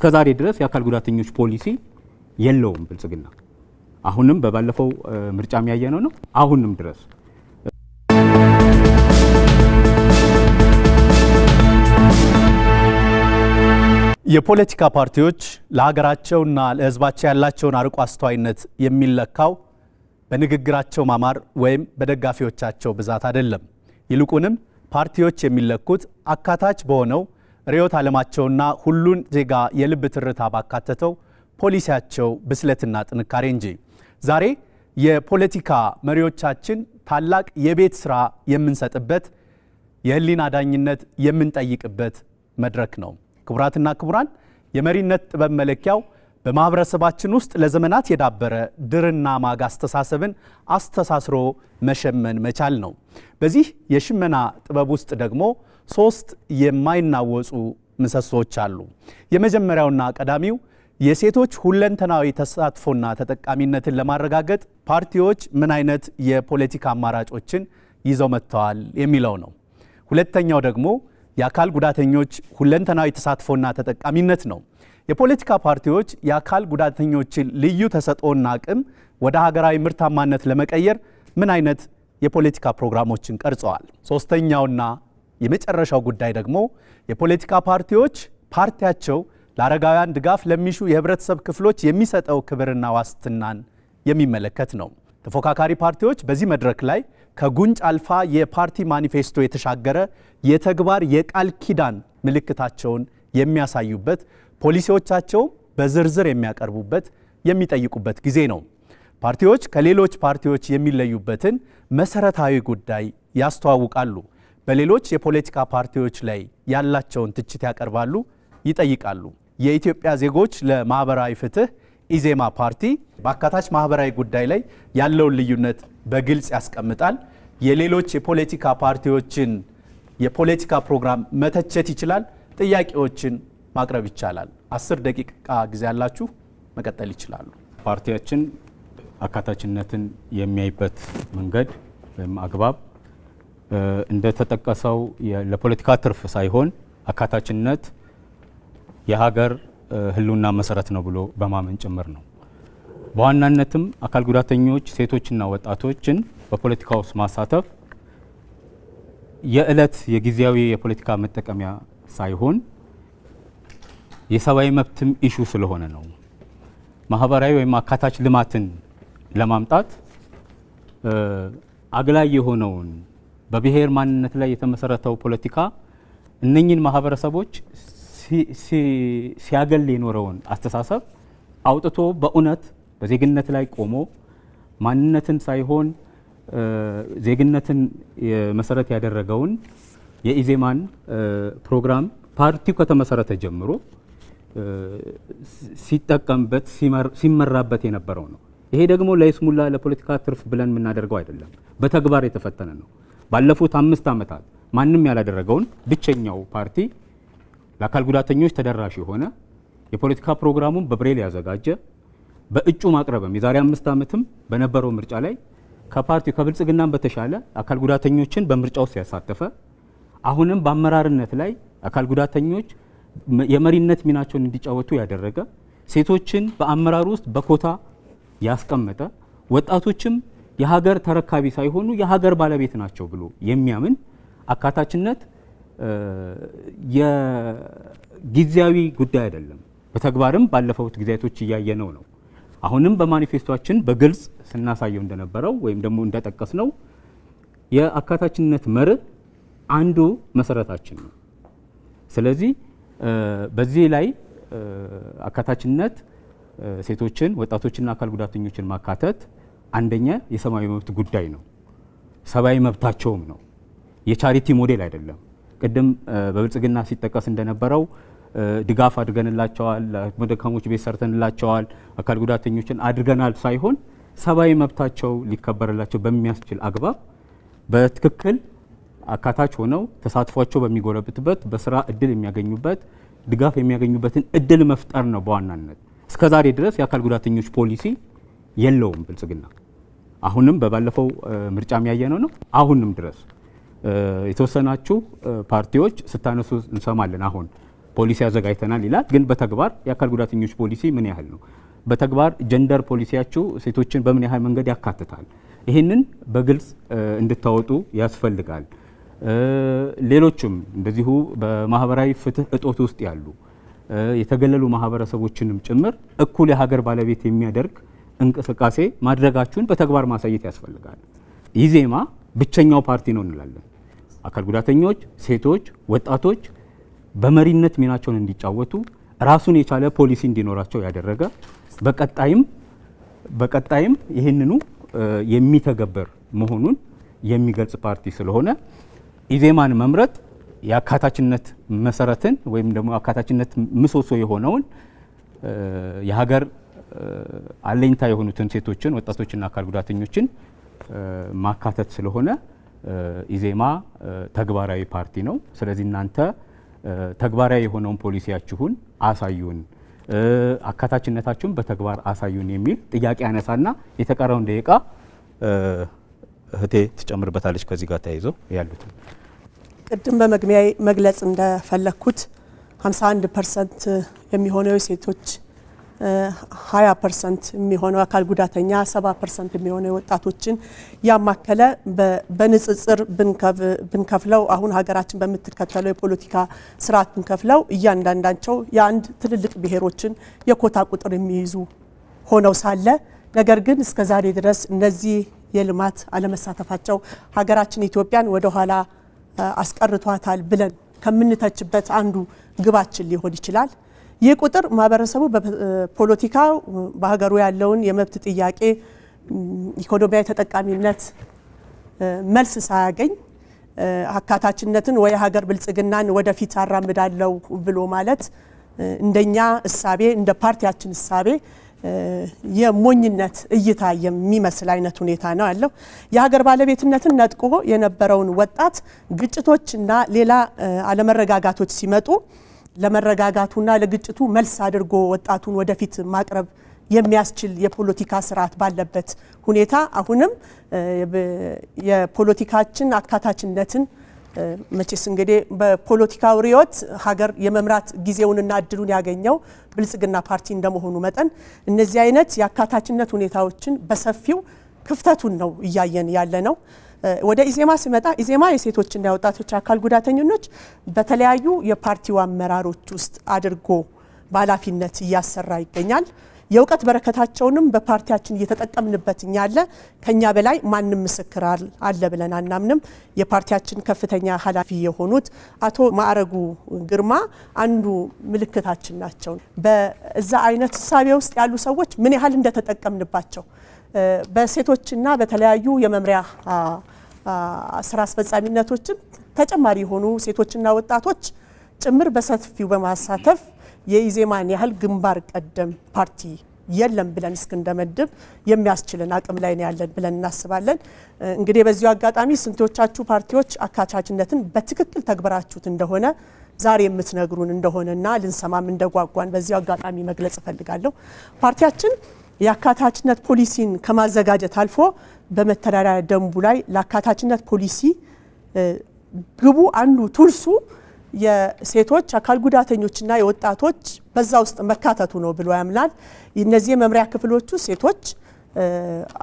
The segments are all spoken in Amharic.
እስከዛሬ ድረስ የአካል ጉዳተኞች ፖሊሲ የለውም ብልጽግና። አሁንም በባለፈው ምርጫ የሚያየነው ነው። አሁንም ድረስ የፖለቲካ ፓርቲዎች ለሀገራቸውና ለሕዝባቸው ያላቸውን አርቆ አስተዋይነት የሚለካው በንግግራቸው ማማር ወይም በደጋፊዎቻቸው ብዛት አይደለም። ይልቁንም ፓርቲዎች የሚለኩት አካታች በሆነው ርዕዮተ ዓለማቸውና ሁሉን ዜጋ የልብ ትርታ ባካተተው ፖሊሲያቸው ብስለትና ጥንካሬ እንጂ። ዛሬ የፖለቲካ መሪዎቻችን ታላቅ የቤት ስራ የምንሰጥበት፣ የህሊና ዳኝነት የምንጠይቅበት መድረክ ነው። ክቡራትና ክቡራን፣ የመሪነት ጥበብ መለኪያው በማህበረሰባችን ውስጥ ለዘመናት የዳበረ ድርና ማግ አስተሳሰብን አስተሳስሮ መሸመን መቻል ነው። በዚህ የሽመና ጥበብ ውስጥ ደግሞ 3 የማይናወጹ ምሰሶች አሉ። የመጀመሪያውና ቀዳሚው የሴቶች ሁለንተናዊ ተሳትፎና ተጠቃሚነትን ለማረጋገጥ ፓርቲዎች ምን አይነት የፖለቲካ አማራጮችን ይዘው መጥተዋል የሚለው ነው። ሁለተኛው ደግሞ የአካል ጉዳተኞች ሁለንተናዊ ተሳትፎና ተጠቃሚነት ነው። የፖለቲካ ፓርቲዎች የአካል ጉዳተኞችን ልዩ ተሰጥኦና አቅም ወደ ሀገራዊ ምርታማነት ለመቀየር ምን አይነት የፖለቲካ ፕሮግራሞችን ቀርጸዋል? ሶስተኛውና የመጨረሻው ጉዳይ ደግሞ የፖለቲካ ፓርቲዎች ፓርቲያቸው ለአረጋውያን ድጋፍ ለሚሹ የህብረተሰብ ክፍሎች የሚሰጠው ክብርና ዋስትናን የሚመለከት ነው። ተፎካካሪ ፓርቲዎች በዚህ መድረክ ላይ ከጉንጭ አልፋ የፓርቲ ማኒፌስቶ የተሻገረ የተግባር የቃል ኪዳን ምልክታቸውን የሚያሳዩበት፣ ፖሊሲዎቻቸው በዝርዝር የሚያቀርቡበት፣ የሚጠይቁበት ጊዜ ነው። ፓርቲዎች ከሌሎች ፓርቲዎች የሚለዩበትን መሰረታዊ ጉዳይ ያስተዋውቃሉ። በሌሎች የፖለቲካ ፓርቲዎች ላይ ያላቸውን ትችት ያቀርባሉ፣ ይጠይቃሉ። የኢትዮጵያ ዜጎች ለማህበራዊ ፍትህ ኢዜማ ፓርቲ በአካታች ማህበራዊ ጉዳይ ላይ ያለውን ልዩነት በግልጽ ያስቀምጣል። የሌሎች የፖለቲካ ፓርቲዎችን የፖለቲካ ፕሮግራም መተቸት ይችላል፣ ጥያቄዎችን ማቅረብ ይቻላል። 10 ደቂቃ ጊዜ ያላችሁ መቀጠል ይችላሉ። ፓርቲያችን አካታችነትን የሚያይበት መንገድ ወይም አግባብ እንደተጠቀሰው ለፖለቲካ ትርፍ ሳይሆን አካታችነት የሀገር ህልውና መሰረት ነው ብሎ በማመን ጭምር ነው። በዋናነትም አካል ጉዳተኞች ሴቶችና ወጣቶችን በፖለቲካ ውስጥ ማሳተፍ የዕለት የጊዜያዊ የፖለቲካ መጠቀሚያ ሳይሆን የሰብአዊ መብትም ኢሹ ስለሆነ ነው። ማህበራዊ ወይም አካታች ልማትን ለማምጣት አግላይ የሆነውን በብሔር ማንነት ላይ የተመሰረተው ፖለቲካ እነኚህን ማህበረሰቦች ሲያገል የኖረውን አስተሳሰብ አውጥቶ በእውነት በዜግነት ላይ ቆሞ ማንነትን ሳይሆን ዜግነትን መሰረት ያደረገውን የኢዜማን ፕሮግራም ፓርቲው ከተመሰረተ ጀምሮ ሲጠቀምበት ሲመራበት የነበረው ነው። ይሄ ደግሞ ለይስሙላ ለፖለቲካ ትርፍ ብለን የምናደርገው አይደለም፣ በተግባር የተፈተነ ነው። ባለፉት 5 ዓመታት ማንም ያላደረገውን ብቸኛው ፓርቲ ለአካል ጉዳተኞች ተደራሽ የሆነ የፖለቲካ ፕሮግራሙን በብሬል ያዘጋጀ በእጩ ማቅረብም የዛሬ 5 ዓመትም በነበረው ምርጫ ላይ ከፓርቲው ከብልጽግናም በተሻለ አካል ጉዳተኞችን በምርጫው ሲያሳተፈ አሁንም በአመራርነት ላይ አካል ጉዳተኞች የመሪነት ሚናቸውን እንዲጫወቱ ያደረገ፣ ሴቶችን በአመራር ውስጥ በኮታ ያስቀመጠ፣ ወጣቶችም የሀገር ተረካቢ ሳይሆኑ የሀገር ባለቤት ናቸው ብሎ የሚያምን አካታችነት የጊዜያዊ ጉዳይ አይደለም። በተግባርም ባለፉት ጊዜያቶች እያየነው ነው። አሁንም በማኒፌስቶአችን በግልጽ ስናሳየው እንደነበረው ወይም ደግሞ እንደጠቀስነው የአካታችነት መርህ አንዱ መሰረታችን ነው። ስለዚህ በዚህ ላይ አካታችነት ሴቶችን፣ ወጣቶችና አካል ጉዳተኞችን ማካተት አንደኛ የሰብአዊ መብት ጉዳይ ነው። ሰብአዊ መብታቸውም ነው። የቻሪቲ ሞዴል አይደለም። ቅድም በብልጽግና ሲጠቀስ እንደነበረው ድጋፍ አድርገንላቸዋል፣ ለደካሞች ቤት ሰርተንላቸዋል፣ አካል ጉዳተኞችን አድርገናል ሳይሆን ሰብአዊ መብታቸው ሊከበርላቸው በሚያስችል አግባብ በትክክል አካታች ሆነው ተሳትፏቸው በሚጎለብትበት በስራ እድል የሚያገኙበት ድጋፍ የሚያገኙበትን እድል መፍጠር ነው በዋናነት። እስከዛሬ ድረስ የአካል ጉዳተኞች ፖሊሲ የለውም ብልጽግና። አሁንም በባለፈው ምርጫ የሚያየነው ነው። አሁንም ድረስ የተወሰናችሁ ፓርቲዎች ስታነሱ እንሰማለን። አሁን ፖሊሲ አዘጋጅተናል ይላል። ግን በተግባር የአካል ጉዳተኞች ፖሊሲ ምን ያህል ነው? በተግባር ጀንደር ፖሊሲያችሁ ሴቶችን በምን ያህል መንገድ ያካትታል? ይህንን በግልጽ እንድታወጡ ያስፈልጋል። ሌሎችም እንደዚሁ በማህበራዊ ፍትህ እጦት ውስጥ ያሉ የተገለሉ ማህበረሰቦችንም ጭምር እኩል የሀገር ባለቤት የሚያደርግ እንቅስቃሴ ማድረጋችሁን በተግባር ማሳየት ያስፈልጋል። ኢዜማ ብቸኛው ፓርቲ ነው እንላለን። አካል ጉዳተኞች፣ ሴቶች፣ ወጣቶች በመሪነት ሚናቸውን እንዲጫወቱ ራሱን የቻለ ፖሊሲ እንዲኖራቸው ያደረገ በቀጣይም ይህንኑ የሚተገበር መሆኑን የሚገልጽ ፓርቲ ስለሆነ ኢዜማን መምረጥ የአካታችነት መሰረትን ወይም ደግሞ አካታችነት ምሰሶ የሆነውን የሀገር አለኝታ የሆኑትን ሴቶችን፣ ወጣቶችና አካል ጉዳተኞችን ማካተት ስለሆነ ኢዜማ ተግባራዊ ፓርቲ ነው። ስለዚህ እናንተ ተግባራዊ የሆነውን ፖሊሲያችሁን አሳዩን፣ አካታችነታችሁን በተግባር አሳዩን የሚል ጥያቄ ያነሳና የተቀረውን ደቂቃ እህቴ ትጨምርበታለች። ከዚህ ጋር ተያይዞ ያሉት ቅድም በመግቢያ መግለጽ እንደፈለኩት 51% የሚሆነው የሴቶች 20% የሚሆነው አካል ጉዳተኛ 70% የሚሆነው ወጣቶችን ያማከለ በንጽጽር ብንከፍለው አሁን ሀገራችን በምትከተለው የፖለቲካ ስርዓት ብንከፍለው እያንዳንዳቸው የአንድ ትልልቅ ብሔሮችን የኮታ ቁጥር የሚይዙ ሆነው ሳለ ነገር ግን እስከ ዛሬ ድረስ እነዚህ የልማት አለመሳተፋቸው ሀገራችን ኢትዮጵያን ወደ ኋላ አስቀርቷታል ብለን ከምንተችበት አንዱ ግባችን ሊሆን ይችላል። ይህ ቁጥር ማህበረሰቡ በፖለቲካው በሀገሩ ያለውን የመብት ጥያቄ ኢኮኖሚያዊ ተጠቃሚነት መልስ ሳያገኝ አካታችነትን ወይ ሀገር ብልጽግናን ወደፊት አራምዳለው ብሎ ማለት እንደኛ እሳቤ እንደ ፓርቲያችን እሳቤ የሞኝነት እይታ የሚመስል አይነት ሁኔታ ነው ያለው። የሀገር ባለቤትነትን ነጥቆ የነበረውን ወጣት ግጭቶችና ሌላ አለመረጋጋቶች ሲመጡ ለመረጋጋቱና ለግጭቱ መልስ አድርጎ ወጣቱን ወደፊት ማቅረብ የሚያስችል የፖለቲካ ስርዓት ባለበት ሁኔታ አሁንም የፖለቲካችን አካታችነትን መቼስ እንግዲህ በፖለቲካው ሪዮት ሀገር የመምራት ጊዜውንና እድሉን ያገኘው ብልጽግና ፓርቲ እንደመሆኑ መጠን እነዚህ አይነት የአካታችነት ሁኔታዎችን በሰፊው ክፍተቱን ነው እያየን ያለ ነው። ወደ ኢዜማ ሲመጣ ኢዜማ የሴቶችና የወጣቶች አካል ጉዳተኞች በተለያዩ የፓርቲው አመራሮች ውስጥ አድርጎ በኃላፊነት እያሰራ ይገኛል። የእውቀት በረከታቸውንም በፓርቲያችን እየተጠቀምንበት እኛለ ከኛ በላይ ማንም ምስክር አለ ብለን አናምንም። የፓርቲያችን ከፍተኛ ኃላፊ የሆኑት አቶ ማዕረጉ ግርማ አንዱ ምልክታችን ናቸው። በዛ አይነት እሳቤ ውስጥ ያሉ ሰዎች ምን ያህል እንደተጠቀምንባቸው በሴቶችና በተለያዩ የመምሪያ ስራ አስፈጻሚነቶችን ተጨማሪ የሆኑ ሴቶችና ወጣቶች ጭምር በሰፊው በማሳተፍ የኢዜማን ያህል ግንባር ቀደም ፓርቲ የለም ብለን እስክንደመድብ የሚያስችልን አቅም ላይ ነው ያለን ብለን እናስባለን። እንግዲህ በዚሁ አጋጣሚ ስንቶቻችሁ ፓርቲዎች አካታችነትን በትክክል ተግበራችሁት እንደሆነ ዛሬ የምትነግሩን እንደሆነና ልንሰማም እንደጓጓን በዚሁ አጋጣሚ መግለጽ እፈልጋለሁ። ፓርቲያችን የአካታችነት ፖሊሲን ከማዘጋጀት አልፎ በመተዳደሪያ ደንቡ ላይ ለአካታችነት ፖሊሲ ግቡ አንዱ ቱልሱ የሴቶች አካል ጉዳተኞችና የወጣቶች በዛ ውስጥ መካተቱ ነው ብሎ ያምናል። እነዚህ የመምሪያ ክፍሎቹ ሴቶች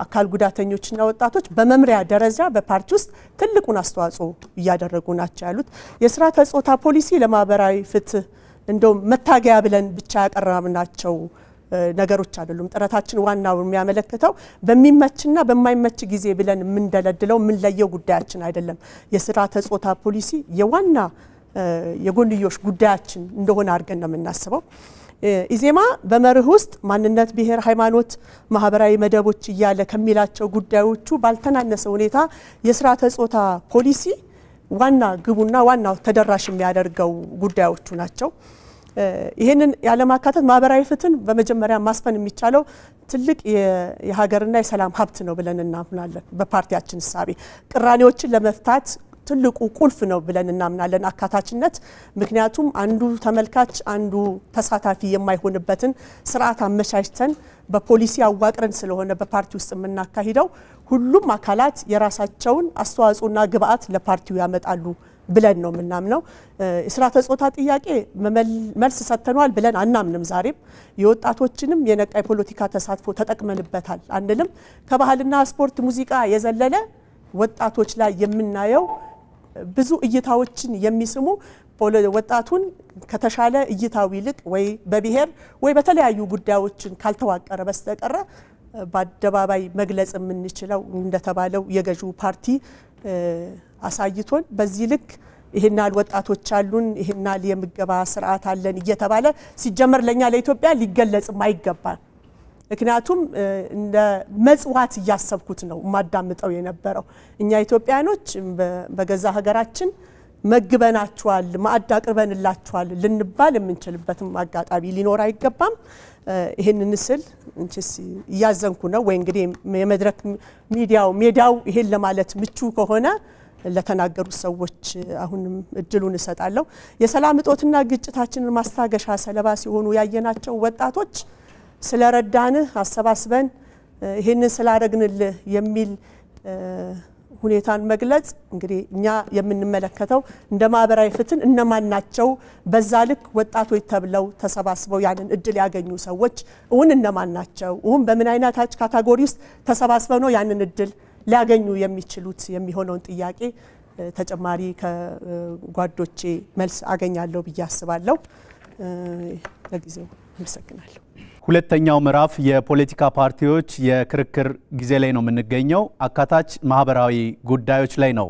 አካል ጉዳተኞችና ወጣቶች በመምሪያ ደረጃ በፓርቲ ውስጥ ትልቁን አስተዋጽኦ እያደረጉ ናቸው ያሉት። የስርዓተ ጾታ ፖሊሲ ለማህበራዊ ፍትህ እንደውም መታገያ ብለን ብቻ ያቀረብናቸው ነገሮች አይደሉም። ጥረታችን ዋናው የሚያመለክተው በሚመችና በማይመች ጊዜ ብለን የምንደለድለው የምንለየው ጉዳያችን አይደለም። የስርዓተ ጾታ ፖሊሲ የዋና የጎንዮሽ ጉዳያችን እንደሆነ አድርገን ነው የምናስበው። ኢዜማ በመርህ ውስጥ ማንነት፣ ብሔር፣ ሃይማኖት፣ ማህበራዊ መደቦች እያለ ከሚላቸው ጉዳዮቹ ባልተናነሰ ሁኔታ የስርዓተ ጾታ ፖሊሲ ዋና ግቡና ዋናው ተደራሽ የሚያደርገው ጉዳዮቹ ናቸው። ይህንን ያለማካተት ማህበራዊ ፍትህን በመጀመሪያ ማስፈን የሚቻለው ትልቅ የሀገርና የሰላም ሀብት ነው ብለን እናምናለን። በፓርቲያችን እሳቤ ቅራኔዎችን ለመፍታት ትልቁ ቁልፍ ነው ብለን እናምናለን አካታችነት። ምክንያቱም አንዱ ተመልካች አንዱ ተሳታፊ የማይሆንበትን ስርዓት አመቻችተን በፖሊሲ አዋቅረን ስለሆነ በፓርቲ ውስጥ የምናካሂደው ሁሉም አካላት የራሳቸውን አስተዋጽኦና ግብአት ለፓርቲው ያመጣሉ ብለን ነው የምናምነው። የስርዓተ ጾታ ጥያቄ መልስ ሰጥተናል ብለን አናምንም። ዛሬም የወጣቶችንም የነቃ የፖለቲካ ተሳትፎ ተጠቅመንበታል አንልም። ከባህልና ስፖርት ሙዚቃ የዘለለ ወጣቶች ላይ የምናየው ብዙ እይታዎችን የሚስሙ ወጣቱን ከተሻለ እይታው ይልቅ ወይ በብሔር ወይ በተለያዩ ጉዳዮችን ካልተዋቀረ በስተቀረ በአደባባይ መግለጽ የምንችለው እንደተባለው የገዢው ፓርቲ አሳይቶን በዚህ ልክ ይሄናል ወጣቶች አሉን ይሄናል የምገባ ስርዓት አለን እየተባለ ሲጀመር ለኛ ለኢትዮጵያ ሊገለጽም አይገባል። ምክንያቱም እንደ መጽዋት እያሰብኩት ነው ማዳምጠው የነበረው። እኛ ኢትዮጵያኖች በገዛ ሀገራችን መግበናቸዋል ማዕድ አቅርበንላቸዋል ልንባል የምንችልበትም አጋጣሚ ሊኖር አይገባም። ይሄንን ስል እንቺስ እያዘንኩ ነው ወይ እንግዲህ የመድረክ ሜዲያው ይሄን ለማለት ምቹ ከሆነ ለተናገሩ ሰዎች አሁንም እድሉን እሰጣለሁ። የሰላም እጦትና ግጭታችንን ማስታገሻ ሰለባ ሲሆኑ ያየናቸው ወጣቶች ስለረዳንህ አሰባስበን ይሄንን ስላደረግንልህ የሚል ሁኔታን መግለጽ እንግዲህ እኛ የምንመለከተው እንደ ማህበራዊ ፍትህ እነማን ናቸው በዛ ልክ ወጣቶች ተብለው ተሰባስበው ያንን እድል ያገኙ ሰዎች እነማን ናቸው በምን አይነታች ካታጎሪ ውስጥ ተሰባስበው ነው ያንን እድል ሊያገኙ የሚችሉት የሚሆነውን ጥያቄ ተጨማሪ ከጓዶቼ መልስ አገኛለሁ ብዬ አስባለሁ። ለጊዜው አመሰግናለሁ። ሁለተኛው ምዕራፍ የፖለቲካ ፓርቲዎች የክርክር ጊዜ ላይ ነው የምንገኘው። አካታች ማህበራዊ ጉዳዮች ላይ ነው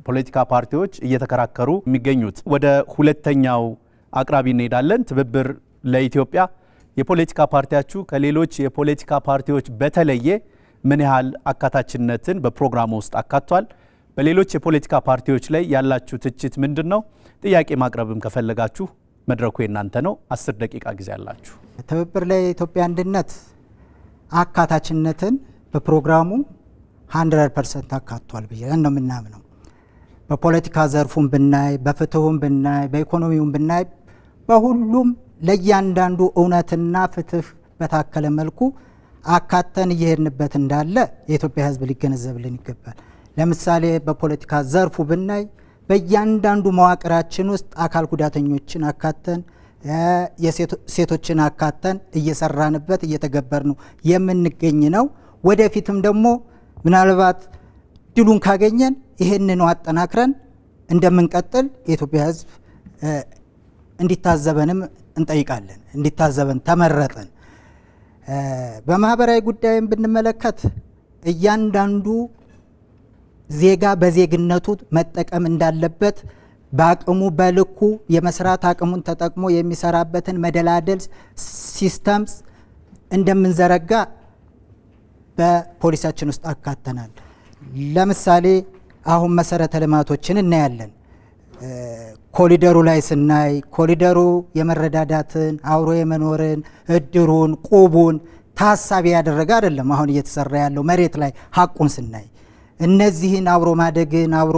ፖለቲካ ፓርቲዎች እየተከራከሩ የሚገኙት። ወደ ሁለተኛው አቅራቢ እንሄዳለን። ትብብር ለኢትዮጵያ የፖለቲካ ፓርቲያችሁ ከሌሎች የፖለቲካ ፓርቲዎች በተለየ ምን ያህል አካታችነትን በፕሮግራሙ ውስጥ አካቷል? በሌሎች የፖለቲካ ፓርቲዎች ላይ ያላችሁ ትችት ምንድን ነው? ጥያቄ ማቅረብም ከፈለጋችሁ መድረኩ የናንተ ነው። 10 ደቂቃ ጊዜ አላችሁ። ትብብር ለኢትዮጵያ አንድነት አካታችነትን በፕሮግራሙ 100% አካቷል ብለን ነው የምናምነው። በፖለቲካ ዘርፉም ብናይ፣ በፍትሁም ብናይ፣ በኢኮኖሚውም ብናይ በሁሉም ለእያንዳንዱ እውነትና ፍትህ በታከለ መልኩ አካተን እየሄድንበት እንዳለ የኢትዮጵያ ሕዝብ ሊገነዘብልን ይገባል። ለምሳሌ በፖለቲካ ዘርፉ ብናይ በእያንዳንዱ መዋቅራችን ውስጥ አካል ጉዳተኞችን አካተን የሴቶችን አካተን እየሰራንበት እየተገበርነው የምንገኝ ነው። ወደፊትም ደግሞ ምናልባት ድሉን ካገኘን ይሄንን አጠናክረን እንደምንቀጥል የኢትዮጵያ ሕዝብ እንዲታዘበንም እንጠይቃለን። እንዲታዘበን ተመረጠን። በማህበራዊ ጉዳይም ብንመለከት እያንዳንዱ ዜጋ በዜግነቱ መጠቀም እንዳለበት በአቅሙ በልኩ የመስራት አቅሙን ተጠቅሞ የሚሰራበትን መደላደል ሲስተምስ እንደምንዘረጋ በፖሊሲያችን ውስጥ አካተናል። ለምሳሌ አሁን መሰረተ ልማቶችን እናያለን። ኮሪደሩ ላይ ስናይ ኮሪደሩ የመረዳዳትን አብሮ የመኖርን እድሩን ቁቡን ታሳቢ ያደረገ አይደለም። አሁን እየተሰራ ያለው መሬት ላይ ሀቁን ስናይ እነዚህን አብሮ ማደግን አብሮ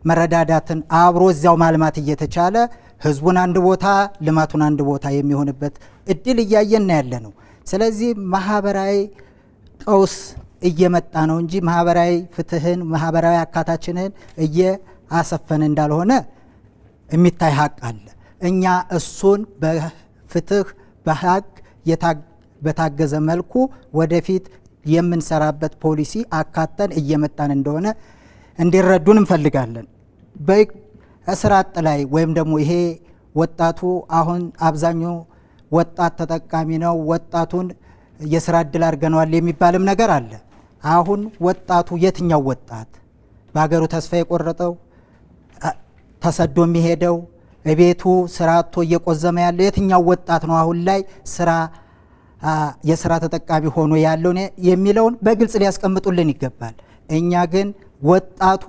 መረዳዳትን አብሮ እዚያው ማልማት እየተቻለ ህዝቡን አንድ ቦታ ልማቱን አንድ ቦታ የሚሆንበት እድል እያየን ያለ ነው። ስለዚህ ማህበራዊ ቀውስ እየመጣ ነው እንጂ ማህበራዊ ፍትህን ማህበራዊ አካታችንን እየአሰፈን እንዳልሆነ የሚታይ ሀቅ አለ። እኛ እሱን በፍትህ በሀቅ በታገዘ መልኩ ወደፊት የምንሰራበት ፖሊሲ አካተን እየመጣን እንደሆነ እንዲረዱን እንፈልጋለን። በስራ አጥ ላይ ወይም ደግሞ ይሄ ወጣቱ አሁን አብዛኛው ወጣት ተጠቃሚ ነው፣ ወጣቱን የስራ እድል አድርገነዋል የሚባልም ነገር አለ። አሁን ወጣቱ የትኛው ወጣት በሀገሩ ተስፋ የቆረጠው ተሰዶ የሚሄደው ቤቱ ስራ አጥቶ እየቆዘመ ያለው የትኛው ወጣት ነው አሁን ላይ የስራ ተጠቃሚ ሆኖ ያለው የሚለውን በግልጽ ሊያስቀምጡልን ይገባል። እኛ ግን ወጣቱ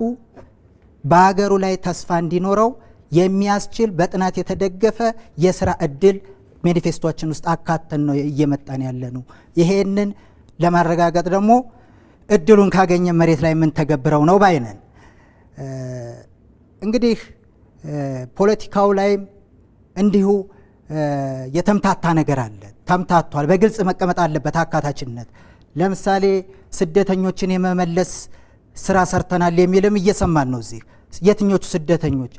በሀገሩ ላይ ተስፋ እንዲኖረው የሚያስችል በጥናት የተደገፈ የስራ እድል ማኒፌስቶችን ውስጥ አካተን ነው እየመጣን ያለ ነው። ይሄንን ለማረጋገጥ ደግሞ እድሉን ካገኘ መሬት ላይ ምን ተገብረው ነው ባይነን። እንግዲህ ፖለቲካው ላይም እንዲሁ የተምታታ ነገር አለ። ተምታቷል። በግልጽ መቀመጥ አለበት አካታችነት። ለምሳሌ ስደተኞችን የመመለስ ስራ ሰርተናል የሚልም እየሰማን ነው። እዚህ የትኞቹ ስደተኞች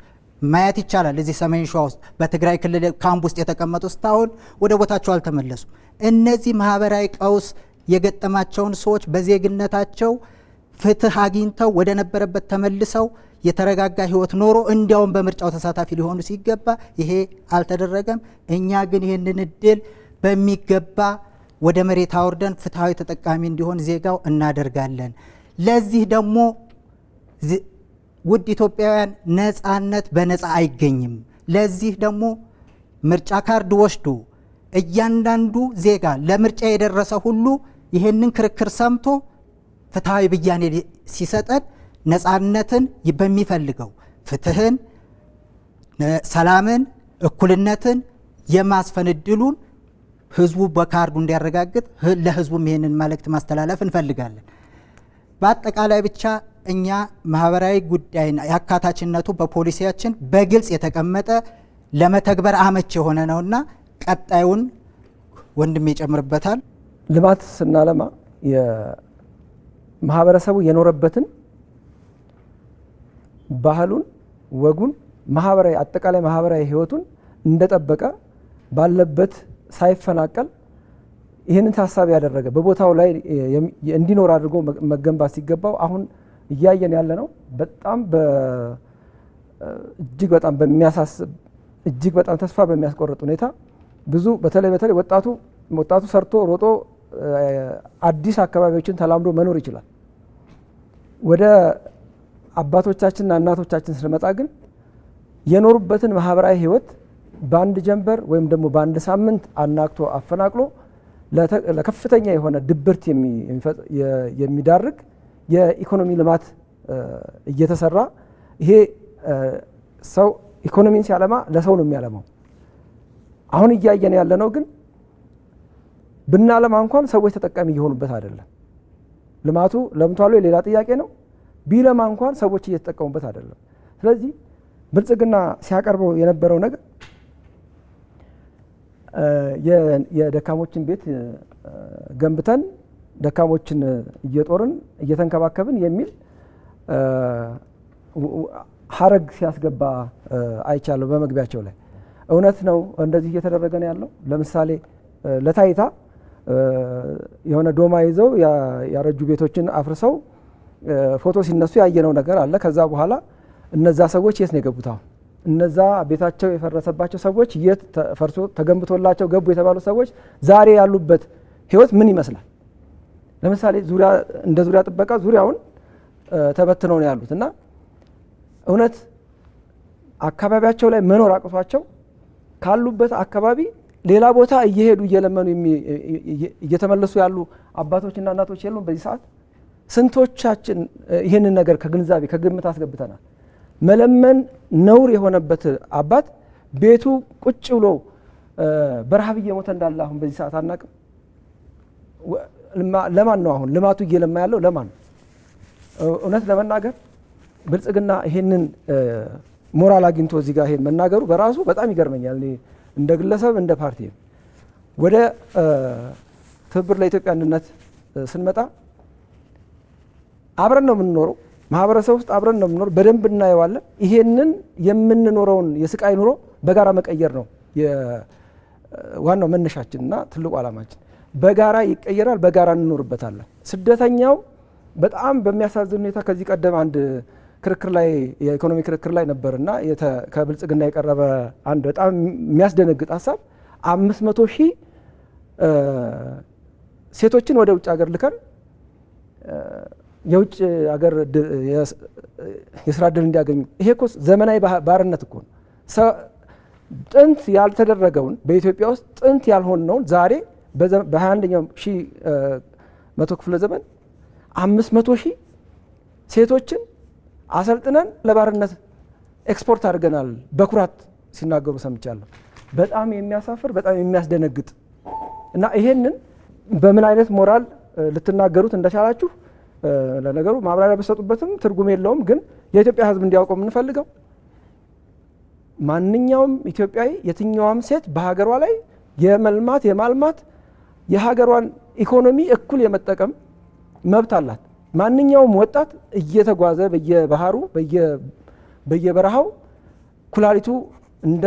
ማየት ይቻላል። እዚህ ሰሜን ሸዋ ውስጥ በትግራይ ክልል ካምፕ ውስጥ የተቀመጡ እስካሁን ወደ ቦታቸው አልተመለሱም። እነዚህ ማህበራዊ ቀውስ የገጠማቸውን ሰዎች በዜግነታቸው ፍትህ አግኝተው ወደ ነበረበት ተመልሰው የተረጋጋ ህይወት ኖሮ እንዲያውም በምርጫው ተሳታፊ ሊሆኑ ሲገባ ይሄ አልተደረገም። እኛ ግን ይህንን እድል በሚገባ ወደ መሬት አውርደን ፍትሃዊ ተጠቃሚ እንዲሆን ዜጋው እናደርጋለን። ለዚህ ደግሞ ውድ ኢትዮጵያውያን ነፃነት በነፃ አይገኝም። ለዚህ ደግሞ ምርጫ ካርድ ወስዶ እያንዳንዱ ዜጋ ለምርጫ የደረሰ ሁሉ ይህንን ክርክር ሰምቶ ፍትሃዊ ብያኔ ሲሰጠን ነፃነትን በሚፈልገው ፍትህን፣ ሰላምን፣ እኩልነትን የማስፈን እድሉን ህዝቡ በካርዱ እንዲያረጋግጥ ለህዝቡም ይህንን መልእክት ማስተላለፍ እንፈልጋለን። በአጠቃላይ ብቻ እኛ ማህበራዊ ጉዳይና የአካታችነቱ በፖሊሲያችን በግልጽ የተቀመጠ ለመተግበር አመች የሆነ ነውና ቀጣዩን ወንድም ይጨምርበታል። ልማት ስናለማ የማህበረሰቡ የኖረበትን ባህሉን፣ ወጉን፣ አጠቃላይ ማህበራዊ ህይወቱን እንደጠበቀ ባለበት ሳይፈናቀል ይህንን ታሳቢ ያደረገ በቦታው ላይ እንዲኖር አድርጎ መገንባት ሲገባው አሁን እያየን ያለ ነው። በጣም እጅግ በጣም በሚያሳስብ እጅግ በጣም ተስፋ በሚያስቆርጥ ሁኔታ ብዙ በተለይ ወጣቱ ሰርቶ ሮጦ አዲስ አካባቢዎችን ተላምዶ መኖር ይችላል። ወደ አባቶቻችንና እናቶቻችን ስንመጣ ግን የኖሩበትን ማህበራዊ ህይወት በአንድ ጀንበር ወይም ደግሞ በአንድ ሳምንት አናግቶ አፈናቅሎ ለከፍተኛ የሆነ ድብርት የሚዳርግ የኢኮኖሚ ልማት እየተሰራ ይሄ ሰው ኢኮኖሚን ሲያለማ ለሰው ነው የሚያለማው። አሁን እያየን ያለነው ግን ብናለማ እንኳን ሰዎች ተጠቃሚ እየሆኑበት አይደለም። ልማቱ ለምቷል ሌላ ጥያቄ ነው። ቢለማ እንኳን ሰዎች እየተጠቀሙበት አይደለም። ስለዚህ ብልጽግና ሲያቀርበው የነበረው ነገር የደካሞችን ቤት ገንብተን ደካሞችን እየጦርን እየተንከባከብን የሚል ሀረግ ሲያስገባ አይቻለሁ በመግቢያቸው ላይ። እውነት ነው እንደዚህ እየተደረገ ነው ያለው። ለምሳሌ ለታይታ የሆነ ዶማ ይዘው ያረጁ ቤቶችን አፍርሰው ፎቶ ሲነሱ ያየነው ነገር አለ። ከዛ በኋላ እነዛ ሰዎች የት ነው የገቡት? አሁን እነዛ ቤታቸው የፈረሰባቸው ሰዎች የት ፈርሶ ተገንብቶላቸው ገቡ የተባሉ ሰዎች ዛሬ ያሉበት ህይወት ምን ይመስላል? ለምሳሌ እንደ ዙሪያ ጥበቃ ዙሪያውን ተበትነው ነው ያሉት እና እውነት አካባቢያቸው ላይ መኖር አቅቷቸው ካሉበት አካባቢ ሌላ ቦታ እየሄዱ እየለመኑ እየተመለሱ ያሉ አባቶችና እናቶች የሉም በዚህ ሰዓት? ስንቶቻችን ይህንን ነገር ከግንዛቤ ከግምት አስገብተናል? መለመን ነውር የሆነበት አባት ቤቱ ቁጭ ብሎ በረሃብ እየሞተ እንዳለ አሁን በዚህ ሰዓት አናቅም? ለማን ነው አሁን ልማቱ እየለማ ያለው? ለማን ነው? እውነት ለመናገር ብልጽግና ይሄንን ሞራል አግኝቶ እዚህ ጋር ይሄን መናገሩ በራሱ በጣም ይገርመኛል። እንደ ግለሰብ እንደ ፓርቲ ወደ ትብብር ለኢትዮጵያ አንድነት ስንመጣ አብረን ነው የምንኖረው። ማህበረሰብ ውስጥ አብረን ነው የምንኖረው። በደንብ እናየዋለን። ይሄንን የምንኖረውን የስቃይ ኑሮ በጋራ መቀየር ነው ዋናው መነሻችንና ትልቁ ዓላማችን። በጋራ ይቀየራል፣ በጋራ እንኖርበታለን። ስደተኛው በጣም በሚያሳዝን ሁኔታ ከዚህ ቀደም አንድ ክርክር ላይ የኢኮኖሚ ክርክር ላይ ነበርና ከብልጽግና የቀረበ አንድ በጣም የሚያስደነግጥ ሀሳብ 500,000 ሴቶችን ወደ ውጭ ሀገር ልከን የውጭ ሀገር የስራ ዕድል እንዲያገኙ። ይሄ እኮ ዘመናዊ ባርነት እኮ ነው። ጥንት ያልተደረገውን በኢትዮጵያ ውስጥ ጥንት ያልሆነውን ዛሬ በ21ኛው መቶ ክፍለ ዘመን 500,000 ሴቶችን አሰልጥነን ለባርነት ኤክስፖርት አድርገናል በኩራት ሲናገሩ ሰምቻለሁ። በጣም የሚያሳፍር በጣም የሚያስደነግጥ እና ይሄንን በምን አይነት ሞራል ልትናገሩት እንደቻላችሁ ለነገሩ ማብራሪያ በሰጡበትም ትርጉም የለውም። ግን የኢትዮጵያ ሕዝብ እንዲያውቀው የምንፈልገው ማንኛውም ኢትዮጵያዊ የትኛውም ሴት በሀገሯ ላይ የመልማት የማልማት የሀገሯን ኢኮኖሚ እኩል የመጠቀም መብት አላት። ማንኛውም ወጣት እየተጓዘ በየባህሩ በየበረሃው ኩላሊቱ እንደ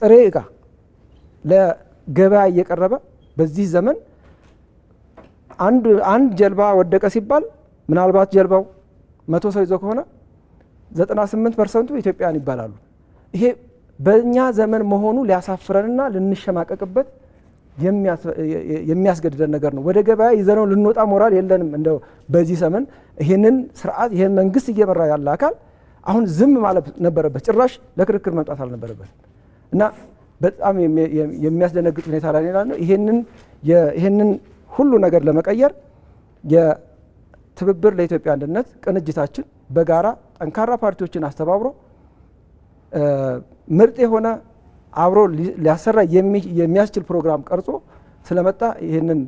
ጥሬ ዕቃ ለገበያ እየቀረበ በዚህ ዘመን አንድ ጀልባ ወደቀ ሲባል ምናልባት ጀልባው 100 ሰው ይዞ ከሆነ 98% ኢትዮጵያውያን ይባላሉ። ይሄ በእኛ ዘመን መሆኑ ሊያሳፍረንና ልንሸማቀቅበት የሚያስገድደን ነገር ነው። ወደ ገበያ ይዘነው ልንወጣ ሞራል የለንም። እንደው በዚህ ዘመን ይሄንን ስርዓት ይሄን መንግስት እየመራ ያለ አካል አሁን ዝም ማለት ነበረበት። ጭራሽ ለክርክር መምጣት አልነበረበት እና በጣም የሚያስደነግጥ ሁኔታ ላይ ነው። ይሄንን ሁሉ ነገር ለመቀየር የትብብር ለኢትዮጵያ አንድነት ቅንጅታችን በጋራ ጠንካራ ፓርቲዎችን አስተባብሮ ምርጥ የሆነ አብሮ ሊያሰራ የሚያስችል ፕሮግራም ቀርጾ ስለመጣ ይህንን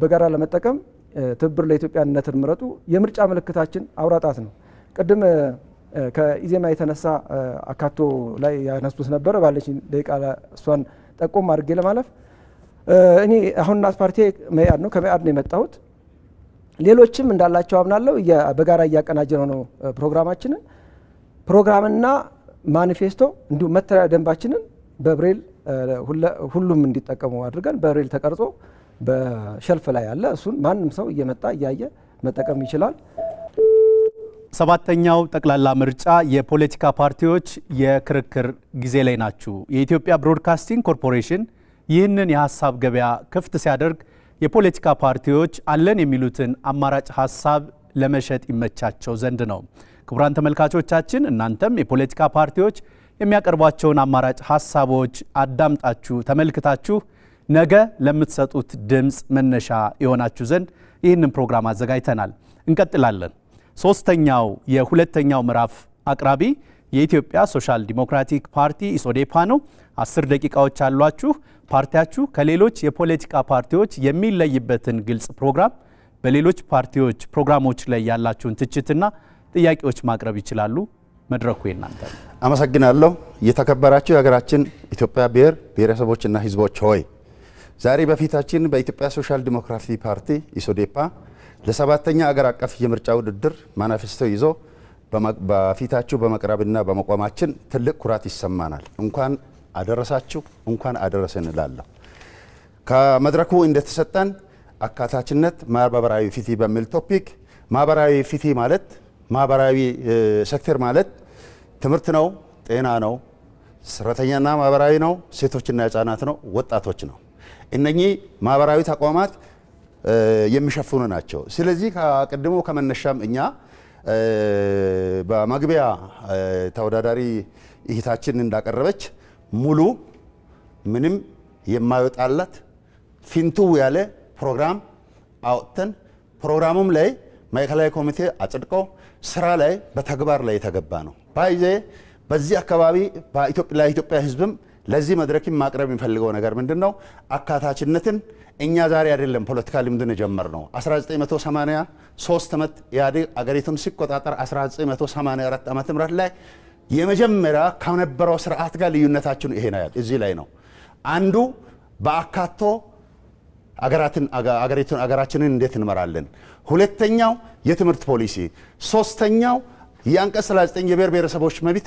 በጋራ ለመጠቀም ትብብር ለኢትዮጵያ አንድነትን ምረጡ። የምርጫ ምልክታችን አውራ ጣት ነው። ቅድም ከኢዜማ የተነሳ አካቶ ላይ ያነሱት ነበረ። ባለች ደቂቃ እሷን ጠቆም አድርጌ ለማለፍ እኔ አሁን እናት ፓርቲ መኢአድ ነው፣ ከመኢአድ ነው የመጣሁት። ሌሎችም እንዳላቸው አምናለሁ። በጋራ እያቀናጀ ነው ፕሮግራማችንን ፕሮግራምና ማኒፌስቶ እንዲሁም መተዳደሪያ ደንባችንን በብሬል ሁሉም እንዲጠቀሙ አድርገን በብሬል ተቀርጾ በሸልፍ ላይ ያለ እሱን ማንም ሰው እየመጣ እያየ መጠቀም ይችላል። ሰባተኛው ጠቅላላ ምርጫ የፖለቲካ ፓርቲዎች የክርክር ጊዜ ላይ ናችሁ። የኢትዮጵያ ብሮድካስቲንግ ኮርፖሬሽን ይህንን የሀሳብ ገበያ ክፍት ሲያደርግ የፖለቲካ ፓርቲዎች አለን የሚሉትን አማራጭ ሀሳብ ለመሸጥ ይመቻቸው ዘንድ ነው። ክቡራን ተመልካቾቻችን እናንተም የፖለቲካ ፓርቲዎች የሚያቀርቧቸውን አማራጭ ሀሳቦች አዳምጣችሁ ተመልክታችሁ ነገ ለምትሰጡት ድምፅ መነሻ የሆናችሁ ዘንድ ይህንን ፕሮግራም አዘጋጅተናል። እንቀጥላለን። ሶስተኛው የሁለተኛው ምዕራፍ አቅራቢ የኢትዮጵያ ሶሻል ዲሞክራቲክ ፓርቲ ኢሶዴፓ ነው። 10 ደቂቃዎች አሏችሁ። ፓርቲያችሁ ከሌሎች የፖለቲካ ፓርቲዎች የሚለይበትን ግልጽ ፕሮግራም፣ በሌሎች ፓርቲዎች ፕሮግራሞች ላይ ያላችሁን ትችትና ጥያቄዎች ማቅረብ ይችላሉ። መድረኩ የናንተ። አመሰግናለሁ። የተከበራችሁ የሀገራችን ኢትዮጵያ ብሔር ብሔረሰቦችና ሕዝቦች ሆይ ዛሬ በፊታችን በኢትዮጵያ ሶሻል ዲሞክራሲ ፓርቲ ኢሶዴፓ ለሰባተኛ አገር አቀፍ የምርጫ ውድድር ማኒፌስቶ ይዞ በፊታችሁ በመቅረብና በመቆማችን ትልቅ ኩራት ይሰማናል። እንኳን አደረሳችሁ፣ እንኳን አደረሰን እላለሁ። ከመድረኩ እንደተሰጠን አካታችነት ማህበራዊ ፍትህ በሚል ቶፒክ ማህበራዊ ፍትህ ማለት ማህበራዊ ሴክተር ማለት ትምህርት ነው፣ ጤና ነው፣ ሰራተኛና ማህበራዊ ነው፣ ሴቶችና ህጻናት ነው፣ ወጣቶች ነው። እነኚህ ማህበራዊ ተቋማት የሚሸፍኑ ናቸው። ስለዚህ ከቀድሞ ከመነሻም እኛ በመግቢያ ተወዳዳሪ እህታችን እንዳቀረበች ሙሉ ምንም የማይወጣላት ፊንቱ ያለ ፕሮግራም አውጥተን ፕሮግራሙም ላይ ማዕከላዊ ኮሚቴ አጽድቆ ስራ ላይ በተግባር ላይ የተገባ ነው። ባይዜ በዚህ አካባቢ ለኢትዮጵያ ህዝብም ለዚህ መድረክም ማቅረብ የሚፈልገው ነገር ምንድነው? አካታችነትን እኛ ዛሬ አይደለም ፖለቲካ ልምድን የጀመርነው 1983 ዓመት ኢህአዴግ አገሪቱን ሲቆጣጠር 1984 ዓመተ ምህረት ላይ የመጀመሪያ ከነበረው ስርዓት ጋር ልዩነታችን ይሄ ነው። እዚህ ላይ ነው አንዱ በአካቶ አገራችንን እንዴት እንመራለን፣ ሁለተኛው የትምህርት ፖሊሲ፣ ሶስተኛው የአንቀጽ 39 የብሔር ብሔረሰቦች መብት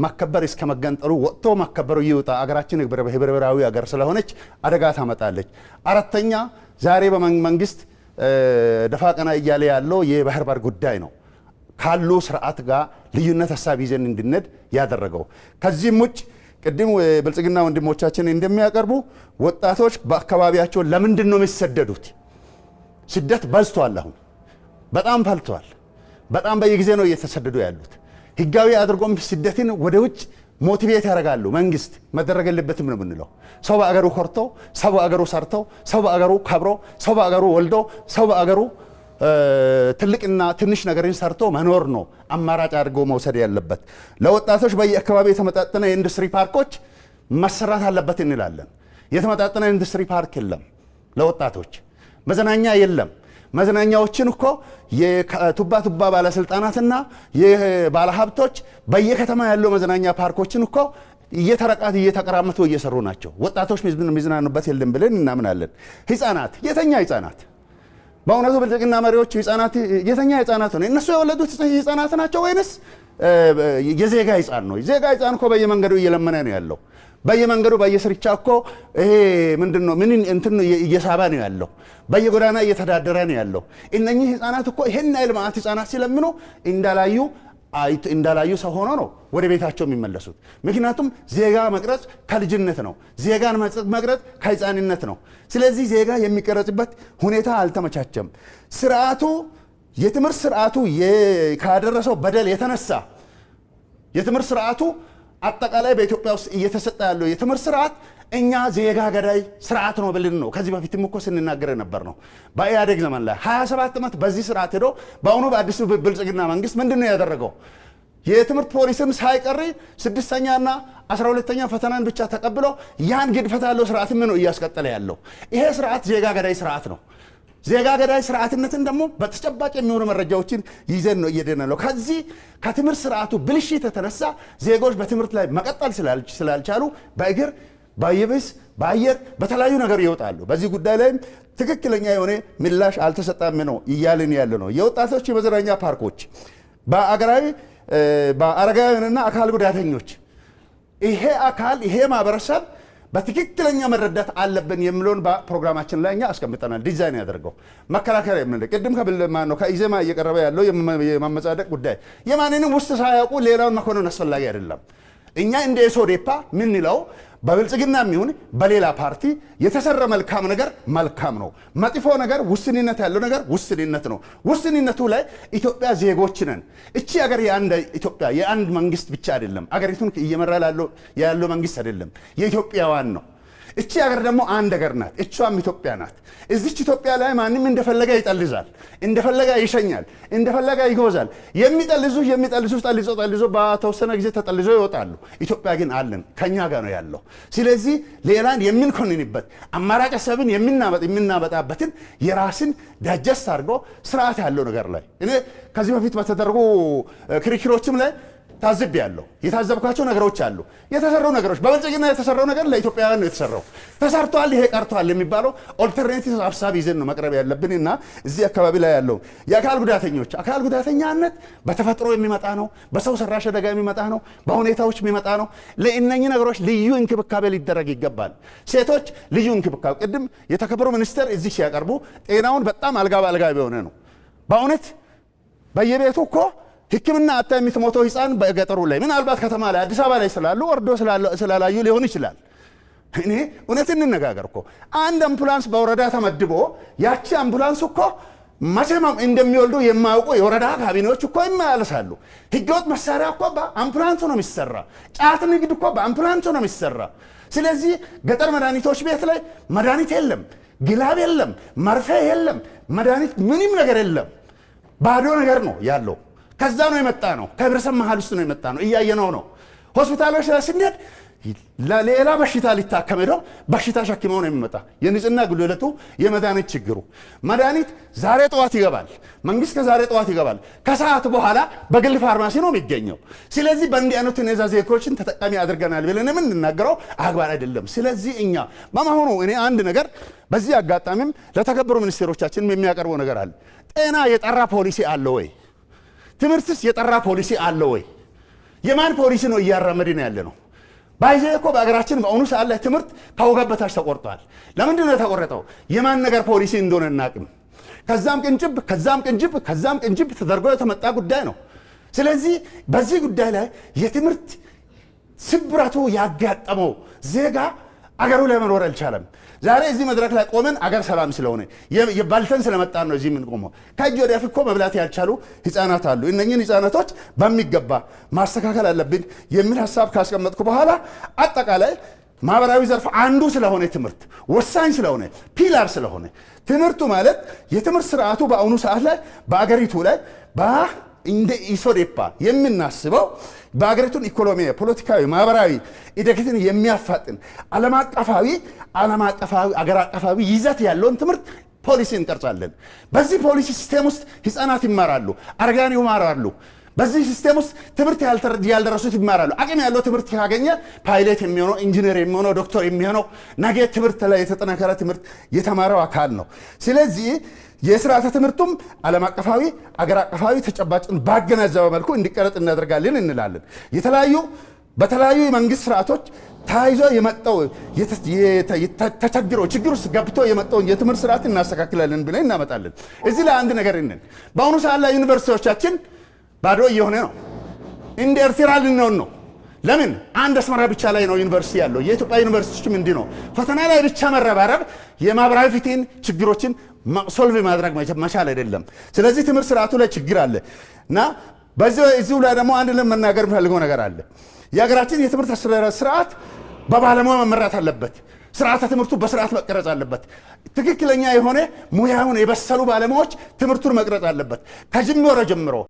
ማከበር እስከ መገንጠሉ ወጥቶ ማከበሩ ይውጣ። አገራችን ህብረ ብሔራዊ አገር ስለሆነች አደጋ ታመጣለች። አራተኛ ዛሬ በመንግስት ደፋ ቀና እያለ ያለው የባህር በር ጉዳይ ነው። ካሉ ስርዓት ጋር ልዩነት ሀሳብ ይዘን እንድንሄድ ያደረገው። ከዚህም ውጭ ቅድም ብልጽግና ወንድሞቻችን እንደሚያቀርቡ ወጣቶች በአካባቢያቸው ለምንድን ነው የሚሰደዱት? ስደት በዝቷል። አሁን በጣም ፈልቷል። በጣም በየጊዜ ነው እየተሰደዱ ያሉት። ህጋዊ አድርጎም ስደትን ወደ ውጭ ሞቲቬት ያደርጋሉ። መንግስት መደረግ የለበትም ነው የምንለው። ሰው በአገሩ ኮርቶ፣ ሰው በአገሩ ሰርቶ፣ ሰው በአገሩ ከብሮ፣ ሰው በአገሩ ወልዶ፣ ሰው በአገሩ ትልቅና ትንሽ ነገርን ሰርቶ መኖር ነው አማራጭ አድርጎ መውሰድ ያለበት። ለወጣቶች በየአካባቢ የተመጣጠነ የኢንዱስትሪ ፓርኮች መሰራት አለበት እንላለን። የተመጣጠነ ኢንዱስትሪ ፓርክ የለም ለወጣቶች። መዝናኛ የለም። መዝናኛዎችን እኮ የቱባ ባለስልጣናትና የባለሀብቶች በየከተማ ያለው መዝናኛ ፓርኮችን እኮ እየተቀራመቱ እየሰሩ ናቸው። ወጣቶች የሚዝናኑበት የለም ብለን እናምናለን። ህፃናት፣ የተኛ ህፃናት በእውነቱ ብልጽግና መሪዎች ህፃናት የተኛ ህፃናት ነው እነሱ የወለዱት ህፃናት ናቸው ወይንስ የዜጋ ህፃን ነው? ዜጋ ህፃን እኮ በየመንገዱ እየለመነ ነው ያለው። በየመንገዱ በየስርቻ እኮ ይሄ ምንድነው ምን እንትን እየሳባ ነው ያለው። በየጎዳና እየተዳደረ ነው ያለው። እነኚህ ህፃናት እኮ ይሄን አይል ማአት ህፃናት ሲለምኑ እንዳላዩ ሰው ሆኖ ነው ወደ ቤታቸው የሚመለሱት። ምክንያቱም ዜጋ መቅረጽ ከልጅነት ነው። ዜጋን መቅረጽ ከህፃንነት ነው። ስለዚህ ዜጋ የሚቀረጽበት ሁኔታ አልተመቻቸም። ስርዓቱ የትምህርት ስርዓቱ ካደረሰው በደል የተነሳ የትምህርት ስርዓቱ አጠቃላይ በኢትዮጵያ ውስጥ እየተሰጠ ያለው የትምህርት ስርዓት እኛ ዜጋ ገዳይ ስርዓት ነው ብልን ነው ከዚህ በፊትም እኮ ስንናገር ነበር ነው። በኢህአዴግ ዘመን ላይ 27 ዓመት በዚህ ስርዓት ሄዶ በአሁኑ በአዲሱ ብልጽግና መንግስት ምንድነው ያደረገው? የትምህርት ፖሊስም ሳይቀር 6ኛና 12ኛ ፈተናን ብቻ ተቀብሎ ያን ግድፈት ያለው ስርዓት ምን ነው እያስቀጠለ ያለው? ይሄ ስርዓት ዜጋ ገዳይ ስርዓት ነው። ዜጋ ገዳይ ስርዓትነትን ደግሞ በተጨባጭ የሚሆኑ መረጃዎችን ይዘን ነው እየደነለው። ከዚህ ከትምህርት ስርዓቱ ብልሽት የተነሳ ዜጎች በትምህርት ላይ መቀጠል ስላልቻሉ በእግር በየብስ በአየር በተለያዩ ነገር ይወጣሉ። በዚህ ጉዳይ ላይም ትክክለኛ የሆነ ምላሽ አልተሰጠም ነው እያልን ያለ ነው። የወጣቶች የመዝናኛ ፓርኮች በአረጋውያንና አካል ጉዳተኞች ይሄ ማህበረሰብ በትክክለኛ መረዳት አለብን የሚለውን በፕሮግራማችን ላይ እኛ አስቀምጠናል። ዲዛይን ያደርገው መከራከሪያ የምንለው ቅድም ከኢዜማ እየቀረበ ያለው የማመጻደቅ ጉዳይ የማንንም ውስጥ ሳያውቁ ሌላውን መኮንን አስፈላጊ አይደለም። እኛ እንደ ሶዴፓ ምንለው በብልጽግና የሚሆን በሌላ ፓርቲ የተሰራ መልካም ነገር መልካም ነው፣ መጥፎ ነገር ውስንነት ያለው ነገር ውስንነት ነው። ውስንነቱ ላይ ኢትዮጵያ ዜጎች ነን። እቺ ሀገር የአንድ ኢትዮጵያ የአንድ መንግስት ብቻ አይደለም። አገሪቱን እየመራ ያለው መንግስት አይደለም፣ የኢትዮጵያውያን ነው። እቺ ሀገር ደግሞ አንድ ሀገር ናት። እቿም ኢትዮጵያ ናት። እዚች ኢትዮጵያ ላይ ማንም እንደፈለገ ይጠልዛል፣ እንደፈለገ ይሸኛል፣ እንደፈለገ ይጎዛል። የሚጠልዙ ጠልዞ በተወሰነ ጊዜ ተጠልዞ ይወጣሉ። ኢትዮጵያ ግን አለን፣ ከኛ ጋር ነው ያለው። ስለዚህ ሌላን የምንኮንንበት አማራጭ ሀሳብን የምናመጣበትን የራስን ዳጀስት አድርጎ ስርዓት ያለው ነገር ላይ እኔ ከዚህ በፊት በተደረጉ ክርክሮችም ላይ ታዝብ ያለው የታዘብኳቸው ነገሮች አሉ። የተሰሩ ነገሮች በብልጽግና የተሰራው ነገር ለኢትዮጵያውያን ነው የተሰራው። ተሰርቷል፣ ይሄ ቀርቷል የሚባለው ኦልተርኔቲቭ ሀሳብ ይዘን ነው መቅረብ ያለብንና እዚህ አካባቢ ላይ ያለው የአካል ጉዳተኞች አካል ጉዳተኛነት በተፈጥሮ የሚመጣ ነው፣ በሰው ሰራሽ አደጋ የሚመጣ ነው፣ በሁኔታዎች የሚመጣ ነው። ለእነኚህ ነገሮች ልዩ እንክብካቤ ሊደረግ ይገባል። ሴቶች ልዩ እንክብካቤ ቅድም የተከበሩ ሚኒስትር እዚህ ሲያቀርቡ ጤናውን በጣም አልጋ በአልጋ የሆነ ነው። በእውነት በየቤቱ እኮ ሕክምና አጣ የምትሞተው ህፃን በገጠሩ ላይ ምናልባት ከተማ ላይ አዲስ አበባ ላይ ስላሉ ወርዶ ስላላዩ ሊሆን ይችላል። እኔ እውነት እንነጋገር እኮ አንድ አምቡላንስ በወረዳ ተመድቦ ያቺ አምቡላንስ እኮ መቼም እንደሚወልዱ የማያውቁ የወረዳ ካቢኔዎች እኮ ይመላለሳሉ። ህገወጥ መሳሪያ እኮ በአምቡላንሱ ነው የሚሰራ። ጫት ንግድ እኮ በአምቡላንሱ ነው የሚሰራ። ስለዚህ ገጠር መድኃኒቶች ቤት ላይ መድኃኒት የለም፣ ግላብ የለም፣ መርፌ የለም፣ መድኃኒት ምንም ነገር የለም። ባዶ ነገር ነው ያለው። ከዛ ነው የመጣ ነው። ከህብረተሰብ መሃል ውስጥ ነው የመጣ ነው። እያየነው ነው። ሆስፒታሎች ላይ ስንሄድ ለሌላ በሽታ ሊታከም ሄዶ በሽታ ሸክመው ነው የሚመጣ። የንጽህና ጉድለቱ፣ የመድኃኒት ችግሩ። መድኃኒት ዛሬ ጠዋት ይገባል፣ መንግስት ከዛሬ ጠዋት ይገባል። ከሰዓት በኋላ በግል ፋርማሲ ነው የሚገኘው። ስለዚህ በእንዲህ አይነት እነዛ ዜጎችን ተጠቃሚ አድርገናል ብለን የምንናገረው አግባብ አይደለም። ስለዚህ እኛ በመሆኑ እኔ አንድ ነገር በዚህ አጋጣሚም ለተከበሩ ሚኒስቴሮቻችንም የሚያቀርበው ነገር አለ። ጤና የጠራ ፖሊሲ አለ ወይ? ትምህርትስ የጠራ ፖሊሲ አለ ወይ? የማን ፖሊሲ ነው እያራመድን ያለ ነው? ባይዘ እኮ በአገራችን በአሁኑ ሰዓት ላይ ትምህርት ከወገብ በታች ተቆርጧል። ለምንድን ነው የተቆረጠው? የማን ነገር ፖሊሲ እንደሆነ እናቅም። ከዛም ቅንጅብ ተደርጎ የተመጣ ጉዳይ ነው። ስለዚህ በዚህ ጉዳይ ላይ የትምህርት ስብራቱ ያጋጠመው ዜጋ አገሩ ላይ መኖር አልቻለም። ዛሬ እዚህ መድረክ ላይ ቆመን አገር ሰላም ስለሆነ የባልተን ስለመጣን ነው እዚህ የምንቆመው። ከእጅ ወዲያ እኮ መብላት ያልቻሉ ህፃናት አሉ። እነኚህን ህፃናቶች በሚገባ ማስተካከል አለብን የሚል ሀሳብ ካስቀመጥኩ በኋላ አጠቃላይ ማህበራዊ ዘርፍ አንዱ ስለሆነ ትምህርት ወሳኝ ስለሆነ ፒላር ስለሆነ ትምህርቱ ማለት የትምህርት ስርዓቱ በአሁኑ ሰዓት ላይ በአገሪቱ ላይ እንደ ኢሶዴፓ የምናስበው በአገሪቱን ኢኮኖሚ፣ ፖለቲካዊ፣ ማህበራዊ እድገትን የሚያፋጥን ዓለም አቀፋዊ አገር አቀፋዊ ይዘት ያለውን ትምህርት ፖሊሲ እንቀርጻለን። በዚህ ፖሊሲ ሲስቴም ውስጥ ህፃናት ይማራሉ፣ አረጋውያን ይማራሉ። በዚህ ሲስተም ውስጥ ትምህርት ያልደረሱት ይማራሉ። አቅም ያለው ትምህርት ካገኘ ፓይለት የሚሆነው ኢንጂነር የሚሆነው ዶክተር የሚሆነው ነገ ትምህርት ላይ የተጠናከረ ትምህርት የተማረው አካል ነው። ስለዚህ የስርዓተ ትምህርቱም ዓለም አቀፋዊ አገር አቀፋዊ ተጨባጭን ባገናዘበ መልኩ እንዲቀረጥ እናደርጋለን እንላለን። በተለያዩ የመንግስት ስርዓቶች ታይዞ የመጣው ተቸግሮ ችግር ውስጥ ገብቶ የመጣውን የትምህርት ስርዓት እናስተካክላለን ብለን እናመጣለን። እዚህ ላይ አንድ ነገር እነን በአሁኑ ሰዓት ላይ ዩኒቨርሲቲዎቻችን ባዶ እየሆነ ነው። እንደ ኤርትራ ልንሆን ነው። ለምን አንድ አስመራ ብቻ ላይ ነው ዩኒቨርሲቲ ያለው? የኢትዮጵያ ዩኒቨርሲቲዎችም እንዲህ ነው። ፈተና ላይ ብቻ መረባረብ የማህበራዊ ፍትህን ችግሮችን ሶልቭ ማድረግ መቻል አይደለም። ስለዚህ ትምህርት ስርዓቱ ላይ ችግር አለ እና በዚሁ ላይ ደግሞ አንድ ለመናገር የምፈልገው ነገር አለ። የሀገራችን የትምህርት አስተዳደር ስርዓት በባለሙያ መመራት አለበት። ስርዓተ ትምህርቱ በስርዓት መቀረጽ አለበት። ትክክለኛ የሆነ ሙያውን የበሰሉ ባለሙያዎች ትምህርቱን መቅረጽ አለበት ከጅምሮ ጀምሮ